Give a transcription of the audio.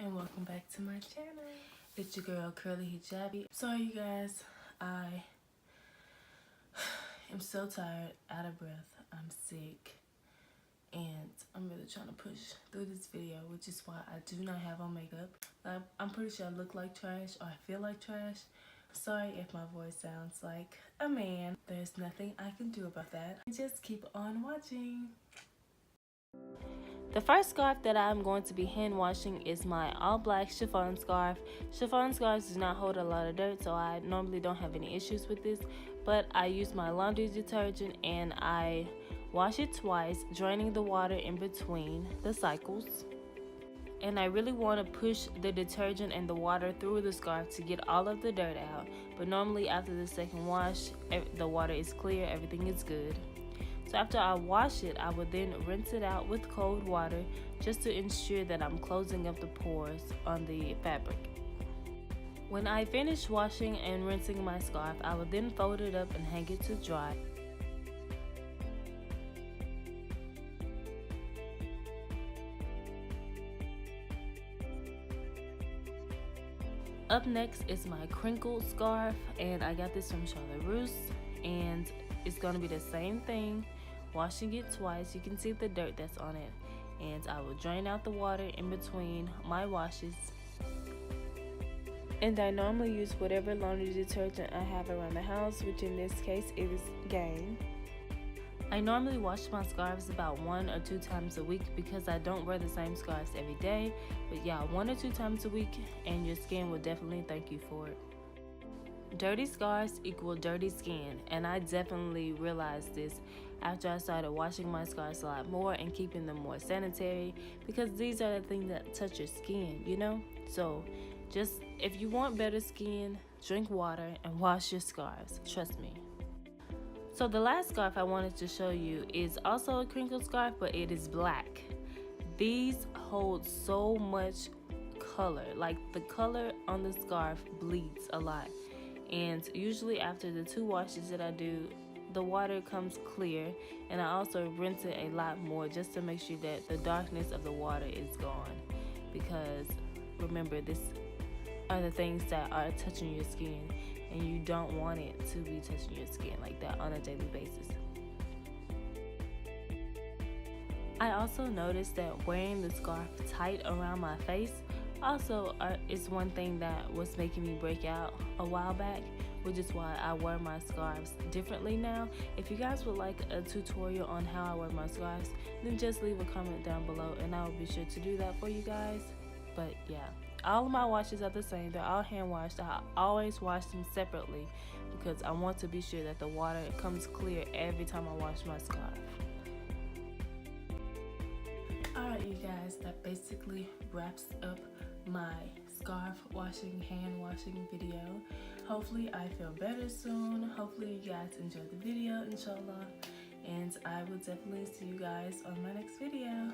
and welcome back to my channel. It's your girl Curly Hijabii. Sorry you guys, I am so tired, out of breath, I'm sick, and I'm really trying to push through this video, which is why I do not have on makeup. I'm pretty sure I look like trash or I feel like trash. Sorry if my voice sounds like a man. There's nothing I can do about that. Just keep on watching. The first scarf that I'm going to be hand washing is my all black chiffon scarf. Chiffon scarves do not hold a lot of dirt, so I normally don't have any issues with this, but I use my laundry detergent and I wash it twice, draining the water in between the cycles. And I really want to push the detergent and the water through the scarf to get all of the dirt out, but normally after the second wash, the water is clear, everything is good. So after I wash it, I will then rinse it out with cold water just to ensure that I'm closing up the pores on the fabric. When I finish washing and rinsing my scarf, I will then fold it up and hang it to dry. Up next is my crinkled scarf, and I got this from Charlotte Russe, and it's going to be the same thing. Washing it twice, you can see the dirt that's on it, and I will drain out the water in between my washes. And I normally use whatever laundry detergent I have around the house, which in this case it is Gain. I normally wash my scarves about 1 or 2 times a week because I don't wear the same scarves every day, but yeah, 1 or 2 times a week and your skin will definitely thank you for it. Dirty scarves equal dirty skin, and I definitely realized this after I started washing my scarves a lot more and keeping them more sanitary, because these are the things that touch your skin, you know? So just, if you want better skin, drink water and wash your scarves, trust me. So the last scarf I wanted to show you is also a crinkled scarf, but it is black. These hold so much color, like the color on the scarf bleeds a lot. And usually after the 2 washes that I do, the water comes clear, and I also rinse it a lot more just to make sure that the darkness of the water is gone, because remember, these are the things that are touching your skin, and you don't want it to be touching your skin like that on a daily basis. I also noticed that wearing the scarf tight around my face also is one thing that was making me break out a while back, which is why I wear my scarves differently now. If you guys would like a tutorial on how I wear my scarves, then just leave a comment down below and I will be sure to do that for you guys. But yeah, all of my washes are the same. They're all hand washed. I always wash them separately because I want to be sure that the water comes clear every time I wash my scarf. Alright you guys, that basically wraps up my scarf washing, hand washing video. Hopefully I feel better soon. Hopefully you guys enjoyed the video, inshallah. And I will definitely see you guys on my next video.